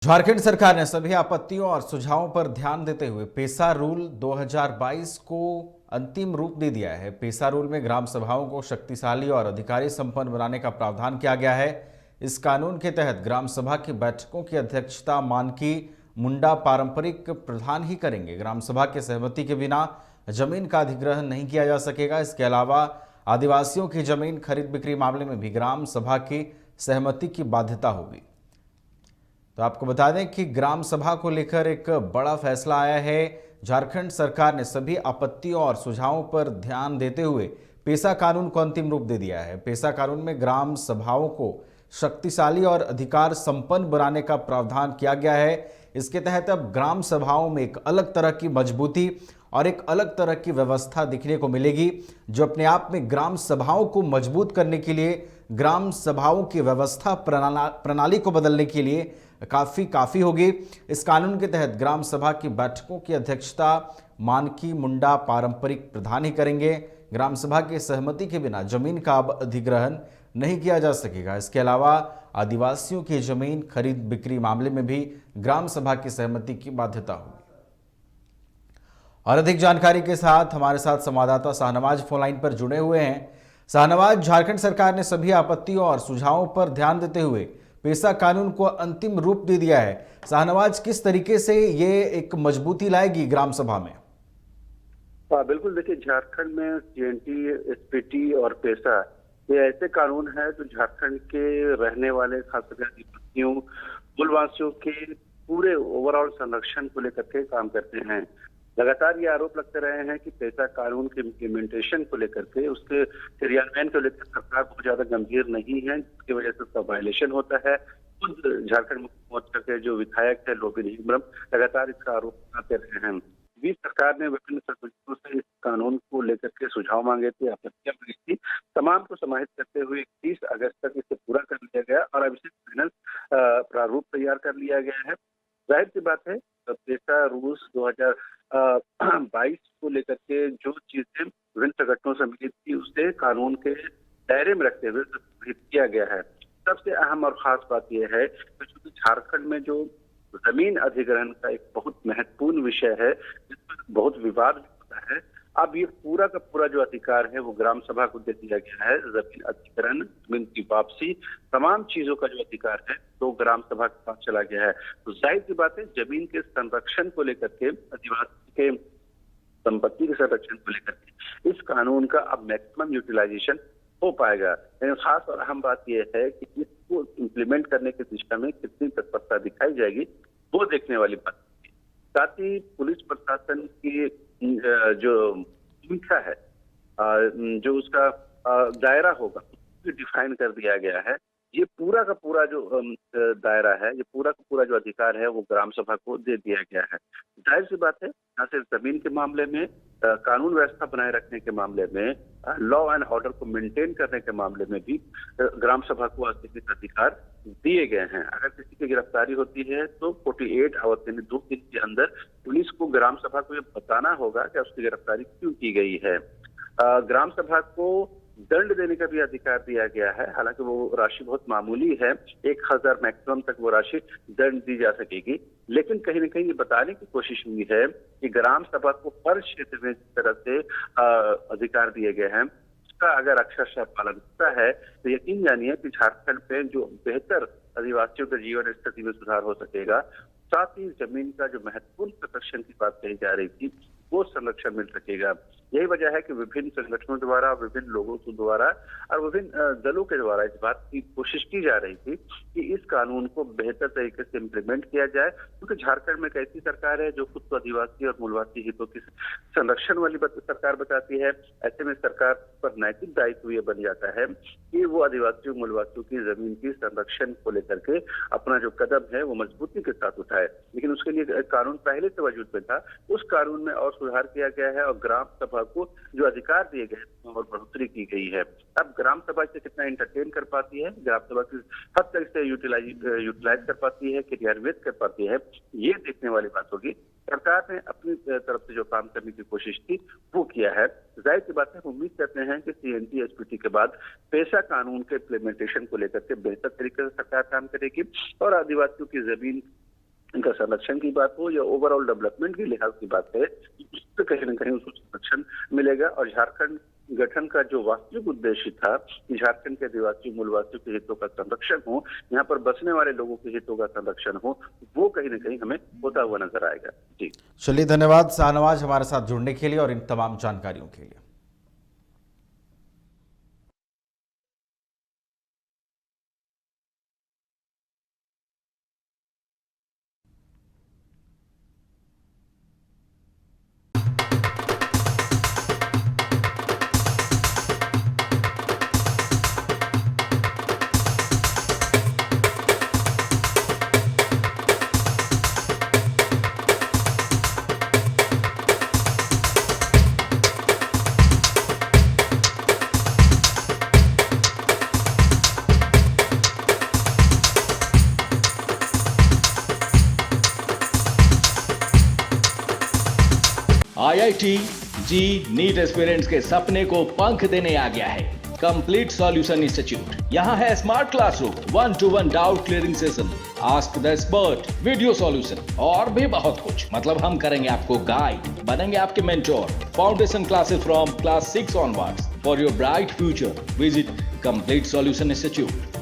झारखंड सरकार ने सभी आपत्तियों और सुझावों पर ध्यान देते हुए पेसा रूल 2022 को अंतिम रूप दे दिया है। पेसा रूल में ग्राम सभाओं को शक्तिशाली और अधिकारी संपन्न बनाने का प्रावधान किया गया है। इस कानून के तहत ग्राम सभा की बैठकों की अध्यक्षता मानकी मुंडा पारंपरिक प्रधान ही करेंगे। ग्राम सभा की सहमति के बिना जमीन का अधिग्रहण नहीं किया जा सकेगा। इसके अलावा आदिवासियों की जमीन खरीद बिक्री मामले में भी ग्राम सभा की सहमति की बाध्यता होगी। तो आपको बता दें कि ग्राम सभा को लेकर एक बड़ा फैसला आया है। झारखंड सरकार ने सभी आपत्तियों और सुझावों पर ध्यान देते हुए पेसा कानून को अंतिम रूप दे दिया है। पेसा कानून में ग्राम सभाओं को शक्तिशाली और अधिकार संपन्न बनाने का प्रावधान किया गया है। इसके तहत अब ग्राम सभाओं में एक अलग तरह की मजबूती और एक अलग तरह की व्यवस्था दिखने को मिलेगी, जो अपने आप में ग्राम सभाओं को मजबूत करने के लिए, ग्राम सभाओं की व्यवस्था प्रणाली को बदलने के लिए काफ़ी होगी। इस कानून के तहत ग्राम सभा की बैठकों की अध्यक्षता मानकी मुंडा पारंपरिक प्रधान ही करेंगे। ग्राम सभा की सहमति के बिना जमीन का अब अधिग्रहण नहीं किया जा सकेगा। इसके अलावा आदिवासियों की जमीन खरीद बिक्री मामले में भी ग्राम सभा की सहमति की बाध्यता होगी। और अधिक जानकारी के साथ हमारे साथ संवाददाता शाहनवाज फोन लाइन पर जुड़े हुए हैं। शाहनवाज, झारखंड सरकार ने सभी आपत्तियों और सुझावों पर ध्यान देते हुए पेसा कानून को अंतिम रूप दे दिया है। शाहनवाज, किस तरीके से ये एक मजबूती लाएगी ग्राम सभा में? बिल्कुल, देखिए, झारखंड में सीएनटी, एसपीटी और पेसा ये ऐसे कानून है जो झारखंड के रहने वाले खासकर आदिवासियों, मूलवासियों के पूरे ओवरऑल संरक्षण को लेकर के काम करते हैं। लगातार ये आरोप लगते रहे हैं कि पेसा कानून के इम्प्लीमेंटेशन को लेकर के, उसके क्रियान्वयन को लेकर सरकार बहुत ज्यादा गंभीर नहीं है, जिसकी वजह से उसका वायलेशन होता है। खुद झारखंड मुक्ति मोर्चा के जो विधायक है लोबिन हेम्ब्रम लगातार इसका आरोप लगाते रहे हैं। बीच सरकार ने विभिन्न संगठनों से इस कानून को लेकर के सुझाव मांगे थे, आपत्तियां मांगी थी। तमाम को समाहित करते हुए 30 अगस्त तक इसे पूरा कर लिया गया और अब इसे फाइनल प्रारूप तैयार कर लिया गया है। जाहिर सी बात है, पेसा रूल्स 2022 को लेकर के जो चीजें विभिन्न संगठनों से मिली थी, उसे कानून के दायरे में रखते हुए संशोधित किया गया है। सबसे अहम और खास बात यह है कि चूंकि झारखंड में जो जमीन अधिग्रहण का एक बहुत महत्वपूर्ण विषय है, जिस पर बहुत विवाद होता है, अब ये पूरा का पूरा जो अधिकार है वो ग्राम सभा को दे दिया गया है। जमीन अधिग्रहण, जमीन की वापसी, तमाम चीजों का जो अधिकार है तो ग्राम सभा के पास चला गया है। तो जाहिर सी बात है, जमीन के संरक्षण को लेकर के, आदिवासी के संपत्ति के संरक्षण को लेकर के इस कानून का अब मैक्सिमम यूटिलाइजेशन हो पाएगा। लेकिन खास और अहम बात यह है कि इसको इम्प्लीमेंट करने की दिशा में कितनी तत्परता दिखाई जाएगी, वो देखने वाली बात है। साथ ही पुलिस प्रशासन की जो भूमिका है, जो उसका दायरा होगा, उसको डिफाइन कर दिया गया है। ये पूरा का पूरा जो दायरा है, ये पूरा का पूरा जो अधिकार है वो ग्राम सभा को दे दिया गया है। जाहिर सी बात है, न सिर्फ जमीन के मामले में, कानून व्यवस्था बनाए रखने के मामले में, लॉ एंड ऑर्डर को मेंटेन करने के मामले में भी ग्राम सभा को अतिरिक्त अधिकार दिए गए हैं। अगर किसी की गिरफ्तारी होती है तो 48 आवर्स यानी 2 दिन के अंदर पुलिस को ग्राम सभा को ये बताना होगा कि उसकी गिरफ्तारी क्यों की गई है। ग्राम सभा को दंड देने का भी अधिकार दिया गया है। हालांकि वो राशि बहुत मामूली है, 1000 मैक्सिमम तक वो राशि दंड दी जा सकेगी, लेकिन कहीं ना कहीं ये बताने की कोशिश हुई है कि ग्राम सभा को हर क्षेत्र में जिस तरह से अधिकार दिए गए हैं, उसका अगर अक्षरशः पालन होता है तो यकीन जानिए कि झारखंड में जो बेहतर आदिवासियों के जीवन स्थिति में सुधार हो सकेगा। साथ ही जमीन का जो महत्वपूर्ण संरक्षण की बात कही जा रही थी, वो संरक्षण मिल सकेगा। यही वजह है कि विभिन्न संगठनों द्वारा, विभिन्न लोगों के द्वारा और विभिन्न दलों के द्वारा इस बात की कोशिश की जा रही थी कि इस कानून को बेहतर तरीके से इम्प्लीमेंट किया जाए, क्योंकि झारखंड में एक ऐसी सरकार है जो खुद को आदिवासी और मूलवासी हितों की संरक्षण वाली सरकार बताती है। ऐसे में सरकार पर नैतिक दायित्व ये बन जाता है कि वो आदिवासियों, मूलवासियों की जमीन की संरक्षण को लेकर के अपना जो कदम है वो मजबूती के साथ उठाए। लेकिन उसके लिए कानून पहले से वजूद में था, उस कानून में और सुधार किया गया है और ग्राम सभा को जो अधिकार दिए गए हैं और बढ़ोतरी की गई है। अब ग्राम सभा से कितना एंटरटेन कर पाती है, ग्राम सभा किस हद तक से यूटिलाइज कर पाती है, क्रियान्वित कर पाती है, ये देखने वाली बात होगी। सरकार ने अपनी तरफ से जो काम करने की कोशिश की वो किया है। जाहिर सी बात है, उम्मीद करते हैं कि सीएनटी एसपीटी के बाद पेशा कानून के इम्प्लीमेंटेशन को लेकर के बेहतर तरीके से सरकार काम करेगी और आदिवासियों की जमीन इनका संरक्षण की बात हो या ओवरऑल डेवलपमेंट के लिहाज की बात करें, उससे कहीं ना कहीं उसको संरक्षण मिलेगा। और झारखंड गठन का जो वास्तविक उद्देश्य था कि झारखंड के आदिवासी मूलवासियों के हितों का संरक्षण हो, यहाँ पर बसने वाले लोगों के हितों का संरक्षण हो, वो कहीं ना कहीं हमें होता हुआ नजर आएगा। जी चलिए, धन्यवाद शाहनवाज हमारे साथ जुड़ने के लिए और इन तमाम जानकारियों के लिए। IIT जी नीट एस्पिरेंट्स के सपने को पंख देने आ गया है कंप्लीट सॉल्यूशन इंस्टीट्यूट। यहाँ है smart classroom, 1-to-1 doubt clearing session, ask the expert, video solution और भी बहुत कुछ। मतलब हम करेंगे आपको गाइड, बनेंगे आपके mentor. Foundation classes from class 6 onwards for your bright future. Visit complete solution institute.